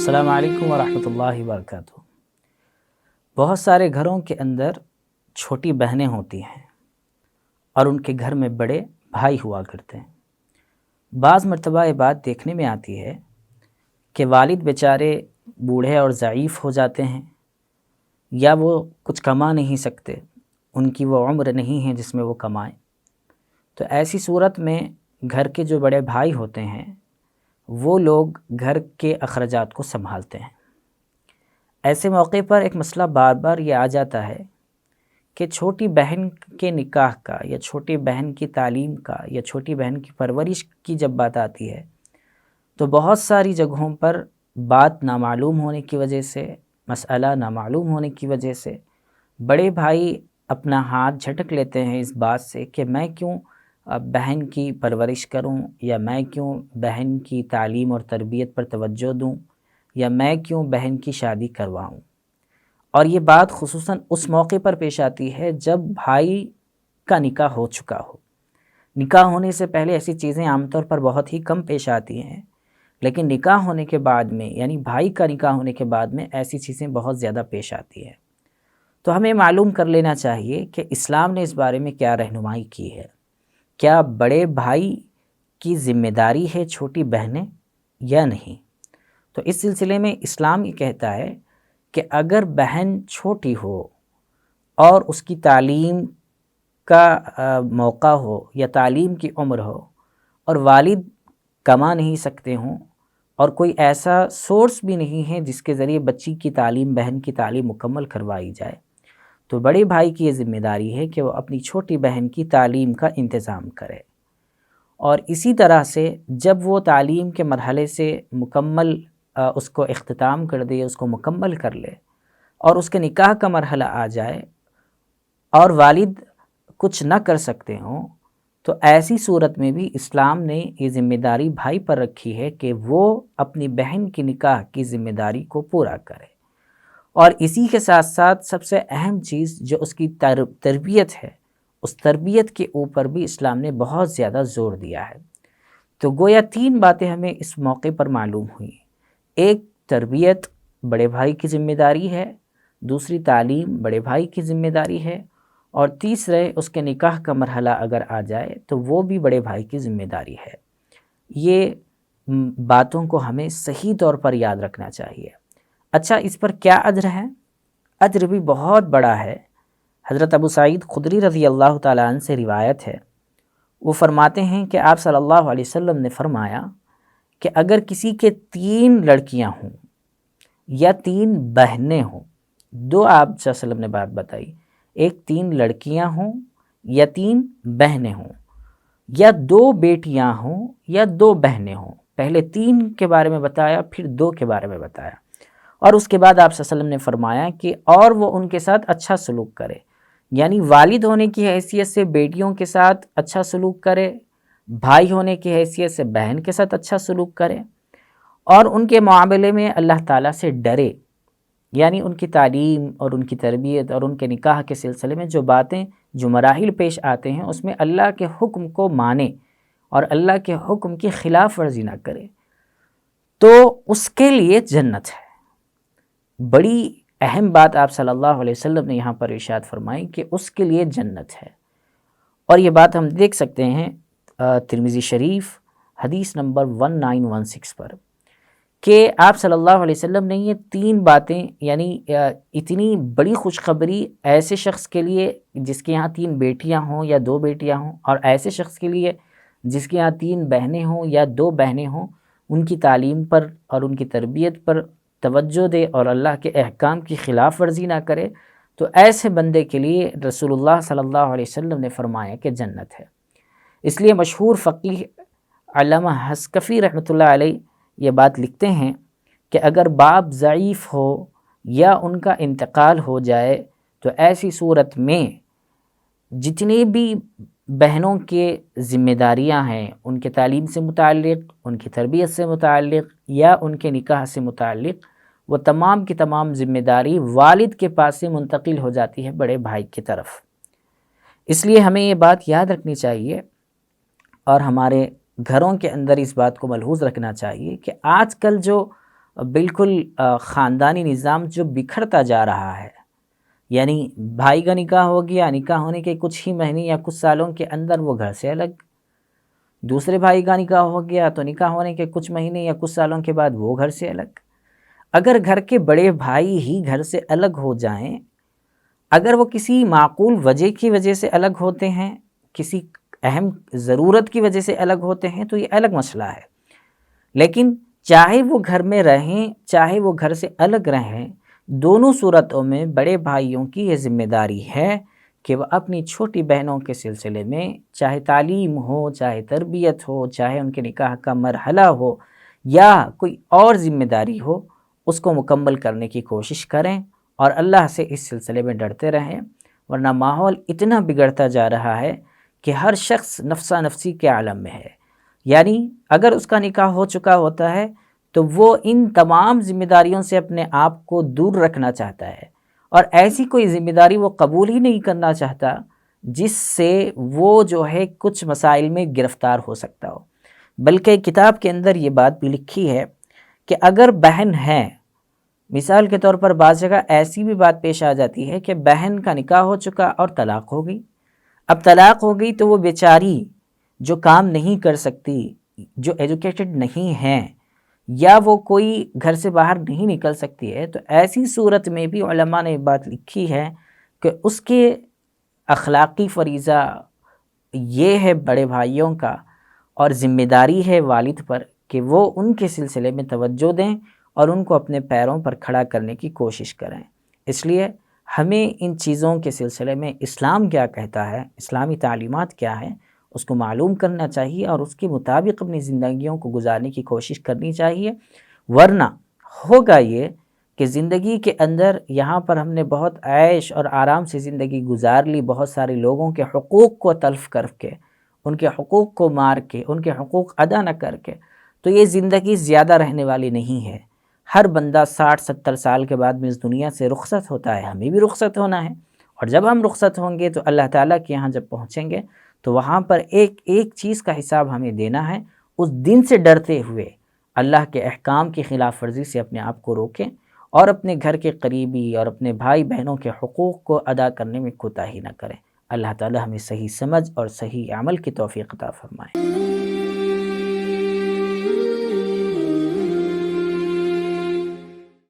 السلام علیکم ورحمۃ اللہ وبرکاتہ۔ بہت سارے گھروں کے اندر چھوٹی بہنیں ہوتی ہیں اور ان کے گھر میں بڑے بھائی ہوا کرتے ہیں۔ بعض مرتبہ یہ بات دیکھنے میں آتی ہے کہ والد بیچارے بوڑھے اور ضعیف ہو جاتے ہیں یا وہ کچھ کما نہیں سکتے، ان کی وہ عمر نہیں ہے جس میں وہ کمائیں، تو ایسی صورت میں گھر کے جو بڑے بھائی ہوتے ہیں وہ لوگ گھر کے اخراجات کو سنبھالتے ہیں۔ ایسے موقع پر ایک مسئلہ بار بار یہ آ جاتا ہے کہ چھوٹی بہن کے نکاح کا یا چھوٹی بہن کی تعلیم کا یا چھوٹی بہن کی پرورش کی جب بات آتی ہے تو بہت ساری جگہوں پر بات نامعلوم ہونے کی وجہ سے، مسئلہ نامعلوم ہونے کی وجہ سے بڑے بھائی اپنا ہاتھ جھٹک لیتے ہیں اس بات سے کہ میں کیوں بہن کی پرورش کروں، یا میں کیوں بہن کی تعلیم اور تربیت پر توجہ دوں، یا میں کیوں بہن کی شادی کرواؤں۔ اور یہ بات خصوصاً اس موقع پر پیش آتی ہے جب بھائی کا نکاح ہو چکا ہو۔ نکاح ہونے سے پہلے ایسی چیزیں عام طور پر بہت ہی کم پیش آتی ہیں، لیکن نکاح ہونے کے بعد میں، یعنی بھائی کا نکاح ہونے کے بعد میں ایسی چیزیں بہت زیادہ پیش آتی ہیں۔ تو ہمیں معلوم کر لینا چاہیے کہ اسلام نے اس بارے میں کیا رہنمائی کی ہے۔ کیا بڑے بھائی کی ذمہ داری ہے چھوٹی بہنیں یا نہیں؟ تو اس سلسلے میں اسلام یہ کہتا ہے کہ اگر بہن چھوٹی ہو اور اس کی تعلیم کا موقع ہو یا تعلیم کی عمر ہو اور والد کما نہیں سکتے ہوں اور کوئی ایسا سورس بھی نہیں ہے جس کے ذریعے بچی کی تعلیم، بہن کی تعلیم مکمل کروائی جائے، تو بڑے بھائی کی یہ ذمہ داری ہے کہ وہ اپنی چھوٹی بہن کی تعلیم کا انتظام کرے، اور اسی طرح سے جب وہ تعلیم کے مرحلے سے مکمل اس کو اختتام کر دے، اس کو مکمل کر لے اور اس کے نکاح کا مرحلہ آ جائے اور والد کچھ نہ کر سکتے ہوں، تو ایسی صورت میں بھی اسلام نے یہ ذمہ داری بھائی پر رکھی ہے کہ وہ اپنی بہن کی نکاح کی ذمہ داری کو پورا کرے۔ اور اسی کے ساتھ ساتھ سب سے اہم چیز جو اس کی تربیت ہے، اس تربیت کے اوپر بھی اسلام نے بہت زیادہ زور دیا ہے۔ تو گویا تین باتیں ہمیں اس موقع پر معلوم ہوئی۔ ایک، تربیت بڑے بھائی کی ذمہ داری ہے، دوسری تعلیم بڑے بھائی کی ذمہ داری ہے، اور تیسرے اس کے نکاح کا مرحلہ اگر آ جائے تو وہ بھی بڑے بھائی کی ذمہ داری ہے۔ یہ باتوں کو ہمیں صحیح طور پر یاد رکھنا چاہیے۔ اچھا، اس پر کیا اجر ہے؟ اجر بھی بہت بڑا ہے۔ حضرت ابو سعید خدری رضی اللہ تعالیٰ عنہ سے روایت ہے، وہ فرماتے ہیں کہ آپ صلی اللہ علیہ وسلم نے فرمایا کہ اگر کسی کے 3 لڑکیاں ہوں یا 3 بہنیں ہوں، دو آپ صلی اللہ علیہ وسلم نے بات بتائی، ایک 3 لڑکیاں ہوں یا 3 بہنیں ہوں، یا 2 بیٹیاں ہوں یا 2 بہنیں ہوں۔ پہلے 3 کے بارے میں بتایا، پھر 2 کے بارے میں بتایا، اور اس کے بعد آپ صلی اللہ علیہ وسلم نے فرمایا کہ اور وہ ان کے ساتھ اچھا سلوک کرے، یعنی والد ہونے کی حیثیت سے بیٹیوں کے ساتھ اچھا سلوک کرے، بھائی ہونے کی حیثیت سے بہن کے ساتھ اچھا سلوک کرے، اور ان کے معاملے میں اللہ تعالیٰ سے ڈرے، یعنی ان کی تعلیم اور ان کی تربیت اور ان کے نکاح کے سلسلے میں جو باتیں، جو مراحل پیش آتے ہیں اس میں اللہ کے حکم کو مانے اور اللہ کے حکم کی خلاف ورزی نہ کرے، تو اس کے لیے جنت ہے۔ بڑی اہم بات آپ صلی اللہ علیہ وسلم نے یہاں پر ارشاد فرمائی کہ اس کے لیے جنت ہے، اور یہ بات ہم دیکھ سکتے ہیں ترمذی شریف حدیث نمبر 1916 پر، کہ آپ صلی اللہ علیہ وسلم نے یہ 3 باتیں، یعنی اتنی بڑی خوشخبری ایسے شخص کے لیے جس کے یہاں 3 بیٹیاں ہوں یا 2 بیٹیاں ہوں، اور ایسے شخص کے لیے جس کے یہاں 3 بہنیں ہوں یا 2 بہنیں ہوں، ان کی تعلیم پر اور ان کی تربیت پر توجہ دے اور اللہ کے احکام کی خلاف ورزی نہ کرے، تو ایسے بندے کے لیے رسول اللہ صلی اللہ علیہ وسلم نے فرمایا کہ جنت ہے۔ اس لیے مشہور فقیہ علامہ حسکفی رحمۃ اللہ علیہ یہ بات لکھتے ہیں کہ اگر باپ ضعیف ہو یا ان کا انتقال ہو جائے تو ایسی صورت میں جتنی بھی بہنوں کے ذمہ داریاں ہیں، ان کے تعلیم سے متعلق، ان کی تربیت سے متعلق یا ان کے نکاح سے متعلق، وہ تمام کی تمام ذمہ داری والد کے پاس سے منتقل ہو جاتی ہے بڑے بھائی کی طرف۔ اس لیے ہمیں یہ بات یاد رکھنی چاہیے اور ہمارے گھروں کے اندر اس بات کو ملحوظ رکھنا چاہیے کہ آج کل جو بالکل خاندانی نظام جو بکھرتا جا رہا ہے، یعنی بھائی کا نکاح ہو گیا، نکاح ہونے کے کچھ ہی مہینے یا کچھ سالوں کے اندر وہ گھر سے الگ، دوسرے بھائی کا نکاح ہو گیا تو نکاح ہونے کے کچھ مہینے یا کچھ سالوں کے بعد وہ گھر سے الگ۔ اگر گھر کے بڑے بھائی ہی گھر سے الگ ہو جائیں، اگر وہ کسی معقول وجہ سے الگ ہوتے ہیں، کسی اہم ضرورت کی وجہ سے الگ ہوتے ہیں تو یہ الگ مسئلہ ہے، لیکن چاہے وہ گھر میں رہیں چاہے وہ گھر سے الگ رہیں، دونوں صورتوں میں بڑے بھائیوں کی یہ ذمہ داری ہے کہ وہ اپنی چھوٹی بہنوں کے سلسلے میں چاہے تعلیم ہو، چاہے تربیت ہو، چاہے ان کے نکاح کا مرحلہ ہو یا کوئی اور ذمہ داری ہو، اس کو مکمل کرنے کی کوشش کریں اور اللہ سے اس سلسلے میں ڈرتے رہیں، ورنہ ماحول اتنا بگڑتا جا رہا ہے کہ ہر شخص نفسا نفسی کے عالم میں ہے۔ یعنی اگر اس کا نکاح ہو چکا ہوتا ہے تو وہ ان تمام ذمہ داریوں سے اپنے آپ کو دور رکھنا چاہتا ہے، اور ایسی کوئی ذمہ داری وہ قبول ہی نہیں کرنا چاہتا جس سے وہ جو ہے کچھ مسائل میں گرفتار ہو سکتا ہو۔ بلکہ کتاب کے اندر یہ بات بھی لکھی ہے کہ اگر بہن ہے، مثال کے طور پر بعض جگہ ایسی بھی بات پیش آ جاتی ہے کہ بہن کا نکاح ہو چکا اور طلاق ہو گئی، اب طلاق ہو گئی تو وہ بیچاری جو کام نہیں کر سکتی، جو ایجوکیٹڈ نہیں ہیں یا وہ کوئی گھر سے باہر نہیں نکل سکتی ہے، تو ایسی صورت میں بھی علماء نے بات لکھی ہے کہ اس کے اخلاقی فریضہ یہ ہے بڑے بھائیوں کا، اور ذمہ داری ہے والد پر کہ وہ ان کے سلسلے میں توجہ دیں اور ان کو اپنے پیروں پر کھڑا کرنے کی کوشش کریں۔ اس لیے ہمیں ان چیزوں کے سلسلے میں اسلام کیا کہتا ہے، اسلامی تعلیمات کیا ہے، اس کو معلوم کرنا چاہیے اور اس کے مطابق اپنی زندگیوں کو گزارنے کی کوشش کرنی چاہیے، ورنہ ہوگا یہ کہ زندگی کے اندر یہاں پر ہم نے بہت عیش اور آرام سے زندگی گزار لی، بہت سارے لوگوں کے حقوق کو تلف کر کے، ان کے حقوق کو مار کے، ان کے حقوق ادا نہ کر کے، تو یہ زندگی زیادہ رہنے والی نہیں ہے۔ ہر بندہ 60-70 سال کے بعد میں اس دنیا سے رخصت ہوتا ہے، ہمیں بھی رخصت ہونا ہے، اور جب ہم رخصت ہوں گے تو اللہ تعالیٰ کے یہاں جب پہنچیں گے تو وہاں پر ایک ایک چیز کا حساب ہمیں دینا ہے۔ اس دن سے ڈرتے ہوئے اللہ کے احکام کی خلاف ورزی سے اپنے آپ کو روکیں اور اپنے گھر کے قریبی اور اپنے بھائی بہنوں کے حقوق کو ادا کرنے میں کوتاہی نہ کریں۔ اللہ تعالیٰ ہمیں صحیح سمجھ اور صحیح عمل کی توفیق عطا فرمائے۔